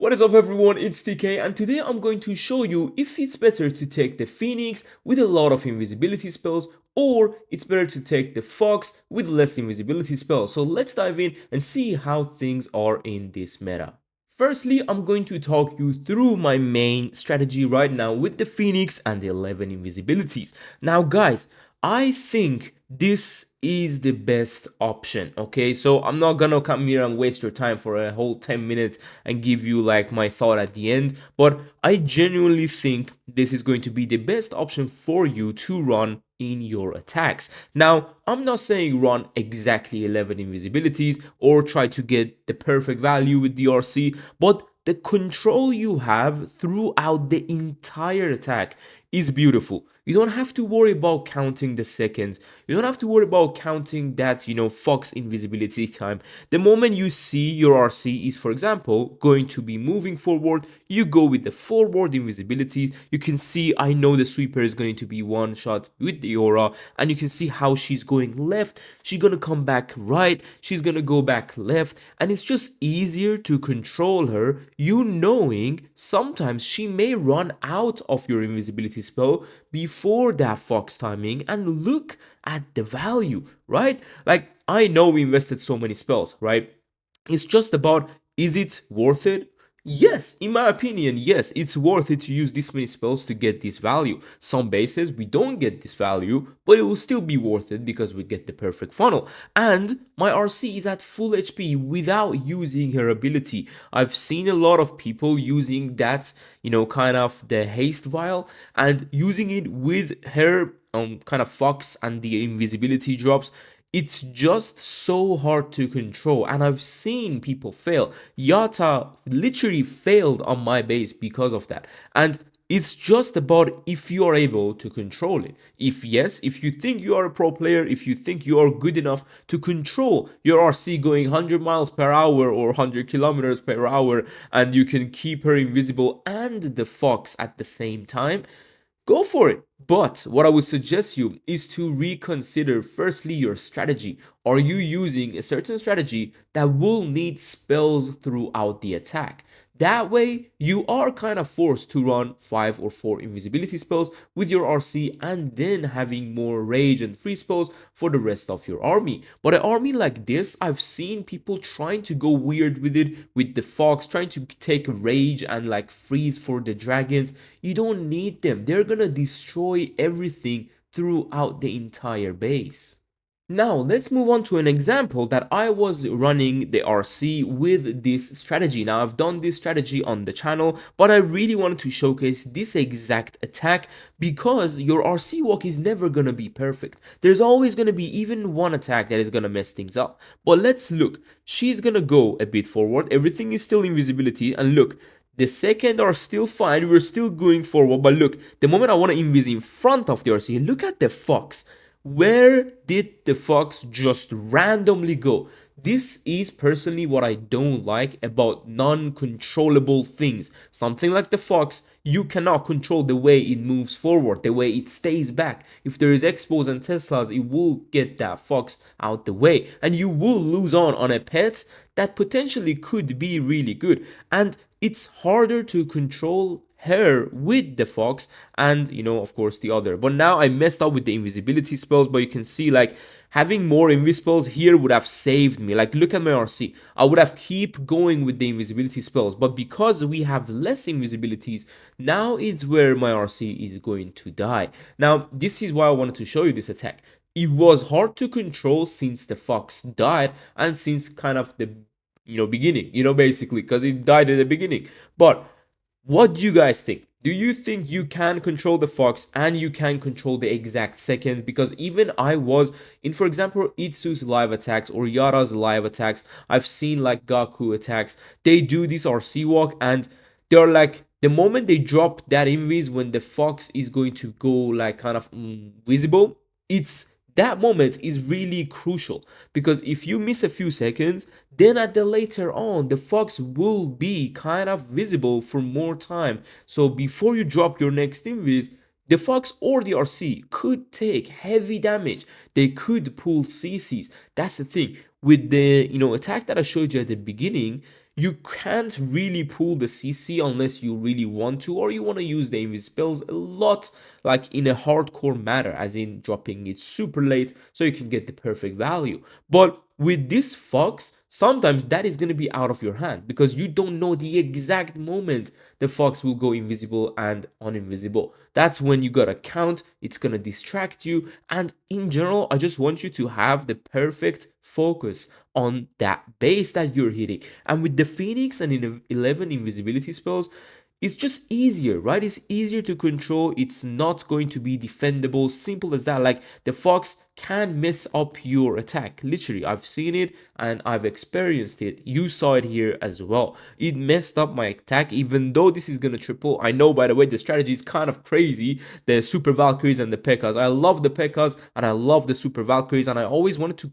What is up everyone, it's TK and today I'm going to show you if it's better to take the Phoenix with a lot of invisibility spells or it's better to take the Fox with less invisibility spells. So let's dive in and see how things are in this meta. Firstly, I'm going to talk you through my main strategy right now with the Phoenix and the 11 invisibilities. Now guys, I think this is the best option, okay? So I'm not gonna come here and waste your time for a whole 10 minutes and give you like my thought at the end, but I genuinely think this is going to be the best option for you to run in your attacks. Now, I'm not saying run exactly 11 invisibilities or try to get the perfect value with DRC, but the control you have throughout the entire attack is beautiful. You don't have to worry about counting the seconds. You don't have to worry about counting that, Fox invisibility time. The moment you see your RC is, for example, going to be moving forward, you go with the forward invisibility. You can see, I know the sweeper is going to be one shot with the aura, and you can see how she's going left. She's going to come back right. She's going to go back left. And it's just easier to control her, you knowing sometimes she may run out of your invisibility spell before that Fox timing, and look at the value, right? Like, I know we invested so many spells, right? It's just about, is it worth it? Yes, in my opinion, yes, it's worth it to use this many spells to get this value. Some bases we don't get this value, but it will still be worth it because we get the perfect funnel. And my RC is at full HP without using her ability. I've seen a lot of people using that, kind of the haste vial and using it with her kind of Fox and the invisibility drops. It's just so hard to control, and I've seen people fail. Yata literally failed on my base because of that. And it's just about if you are able to control it. If yes, if you think you are a pro player, if you think you are good enough to control your RC going 100 miles per hour or 100 kilometers per hour, and you can keep her invisible and the Fox at the same time, go for it. But what I would suggest you is to reconsider firstly your strategy. Are you using a certain strategy that will need spells throughout the attack? That way, you are kind of forced to run 5 or 4 invisibility spells with your RC and then having more rage and free spells for the rest of your army. But an army like this, I've seen people trying to go weird with it, with the Fox, trying to take rage and like freeze for the dragons. You don't need them. They're gonna destroy everything throughout the entire base. Now, let's move on to an example that I was running the RC with this strategy. Now, I've done this strategy on the channel, but I really wanted to showcase this exact attack because your RC walk is never going to be perfect. There's always going to be even one attack that is going to mess things up. But let's look. She's going to go a bit forward. Everything is still invisibility. And look, the second are still fine. We're still going forward. But look, the moment I want to invis in front of the RC, look at the Fox. Where did the Fox just randomly go? This is personally what I don't like about non-controllable things. Something like the Fox, you cannot control the way it moves forward, the way it stays back. If there is Expos and Teslas, it will get that Fox out the way. And you will lose on a pet that potentially could be really good. And it's harder to control her with the Fox and of course the other. But now I messed up with the invisibility spells, but you can see like having more invis spells here would have saved me. Like, look at my RC. I would have keep going with the invisibility spells, but because we have less invisibilities, now is where my RC is going to die. Now, this is why I wanted to show you this attack. It was hard to control since the Fox died and since kind of the beginning, basically, because it died at the beginning. But what do you guys think? Do you think you can control the Fox and you can control the exact seconds? Because even I was in, for example, Itsu's live attacks or Yara's live attacks. I've seen like Gaku attacks. They do this RC walk and they're like, the moment they drop that invis when the Fox is going to go like kind of visible, that moment is really crucial, because if you miss a few seconds, then at the later on the Fox will be kind of visible for more time. So before you drop your next invis, the Fox or the RC could take heavy damage. They could pull CCs. That's the thing with the attack that I showed you at the beginning. You can't really pull the CC unless you really want to, or you want to use the invis spells a lot, like in a hardcore manner, as in dropping it super late so you can get the perfect value. But with this Fox, sometimes that is going to be out of your hand because you don't know the exact moment the Fox will go invisible and uninvisible. That's when you gotta count, it's gonna distract you, and in general, I just want you to have the perfect focus on that base that you're hitting. And with the Phoenix and in 11 invisibility spells, it's just easier, right? It's easier to control. It's not going to be defendable. Simple as that. Like the Fox can mess up your attack. Literally, I've seen it and I've experienced it. You saw it here as well. It messed up my attack, even though this is gonna triple. I know, by the way, the strategy is kind of crazy. The Super Valkyries and the P.E.K.K.A.s. I love the P.E.K.K.A.s and I love the Super Valkyries, and I always wanted to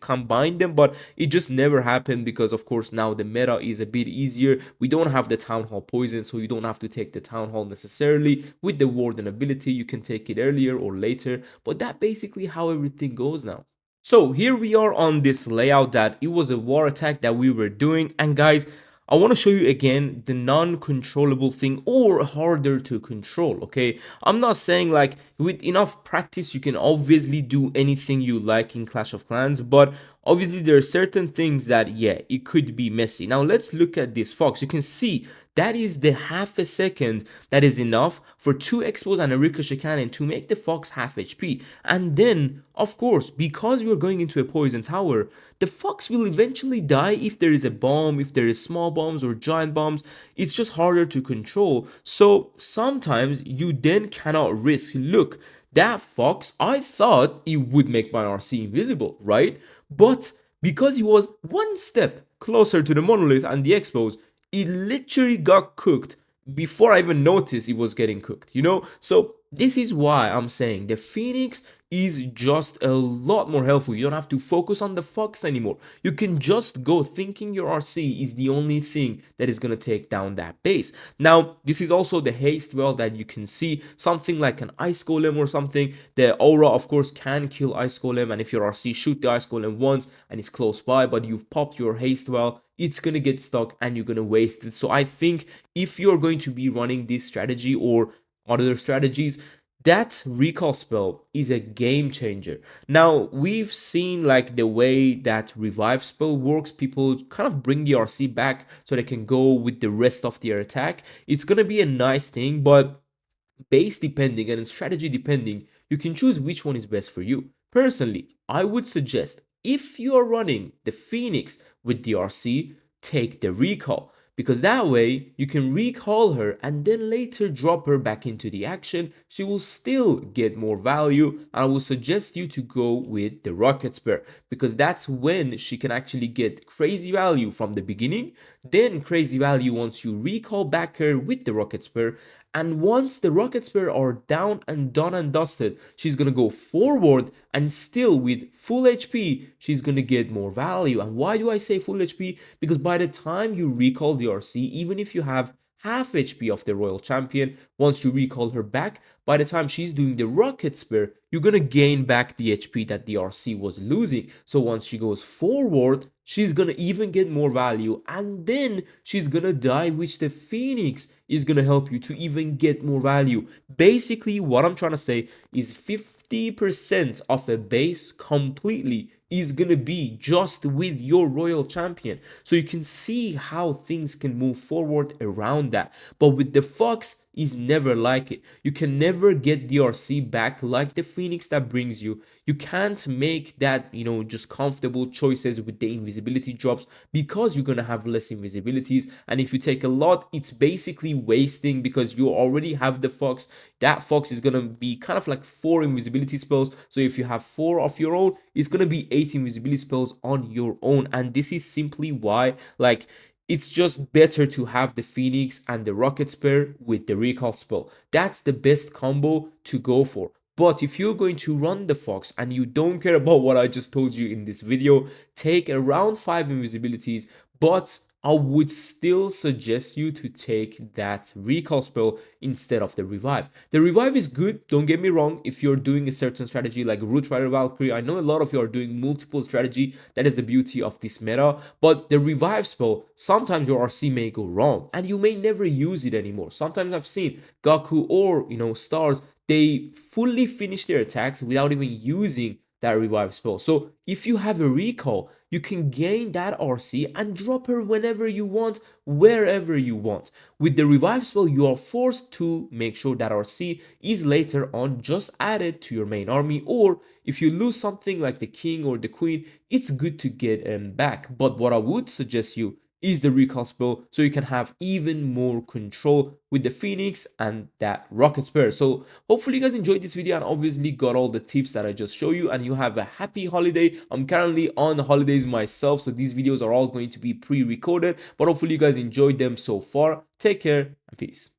combine them, but it just never happened because, of course, now the meta is a bit easier. We don't have the Town Hall poison, so you don't have to take the Town Hall necessarily. With the Warden ability, you can take it earlier or later, but that basically how everything goes now. So here we are on this layout that it was a war attack that we were doing, and guys, I want to show you again the non-controllable thing or harder to control, okay? I'm not saying like with enough practice you can obviously do anything you like in Clash of Clans, but obviously there are certain things that, yeah, it could be messy. Now let's look at this Fox. You can see that is the half a second that is enough for 2 expos and a ricochet cannon to make the Fox half HP. And then, of course, because we're going into a poison tower, the Fox will eventually die if there is a bomb, if there is small bombs or giant bombs. It's just harder to control. So sometimes you then cannot risk. Look, that Fox, I thought it would make my RC invisible, right? But because he was one step closer to the monolith and the expos, it literally got cooked before I even noticed it was getting cooked, you know? So this is why I'm saying the Phoenix is just a lot more helpful. You don't have to focus on the Fox anymore. You can just go thinking your RC is the only thing that is going to take down that base. Now, this is also the haste well that you can see, something like an Ice Golem or something. The aura, of course, can kill Ice Golem, and if your RC shoot the Ice Golem once and it's close by, but you've popped your haste well, it's gonna get stuck and you're gonna waste it. So I think if you're going to be running this strategy or other strategies, that recall spell is a game changer. Now, we've seen like the way that revive spell works. People kind of bring the RC back so they can go with the rest of their attack. It's gonna be a nice thing, but base depending and strategy depending, you can choose which one is best for you. Personally, I would suggest if you are running the Phoenix with the RC, take the recall, because that way you can recall her and then later drop her back into the action. She will still get more value, and I will suggest you to go with the rocket spare, because that's when she can actually get crazy value from the beginning, then crazy value once you recall back her with the rocket spare, and once the rocket spare are down and done and dusted, she's gonna go forward, and still with full HP, she's gonna get more value. And why do I say full HP? Because by the time you recall the RC, even if you have half HP of the Royal Champion, once you recall her back, by the time she's doing the rocket spare, you're gonna gain back the HP that the RC was losing. So once she goes forward, she's gonna even get more value, and then she's gonna die, which the Phoenix is gonna help you to even get more value. Basically, what I'm trying to say is 50% of a base completely is gonna be just with your Royal Champion. So you can see how things can move forward around that. But with the Fox, is never like it. You can never get DRC back like the Phoenix that brings you. You can't make that, just comfortable choices with the invisibility drops because you're gonna have less invisibilities. And if you take a lot, it's basically wasting because you already have the Fox. That Fox is gonna be kind of like 4 invisibility spells. So if you have 4 of your own, it's gonna be 8 invisibility spells on your own. And this is simply why, it's just better to have the Phoenix and the Rocket Spare with the Recall spell. That's the best combo to go for. But if you're going to run the Fox and you don't care about what I just told you in this video, take around 5 invisibilities, but I would still suggest you to take that recall spell instead of the revive. The revive is good, don't get me wrong, if you're doing a certain strategy like Root Rider Valkyrie. I know a lot of you are doing multiple strategy, that is the beauty of this meta, but the revive spell, sometimes your RC may go wrong and you may never use it anymore. Sometimes I've seen Gaku or stars, they fully finish their attacks without even using that revive spell. So if you have a recall, you can gain that RC and drop her whenever you want, wherever you want. With the revive spell, you are forced to make sure that RC is later on just added to your main army, or if you lose something like the king or the queen, it's good to get them back. But what I would suggest you is the recall spell, so you can have even more control with the Phoenix and that rocket spear. So hopefully you guys enjoyed this video and obviously got all the tips that I just showed you, and you have a happy holiday. I'm currently on holidays myself, so these videos are all going to be pre-recorded, but hopefully you guys enjoyed them so far. Take care and peace.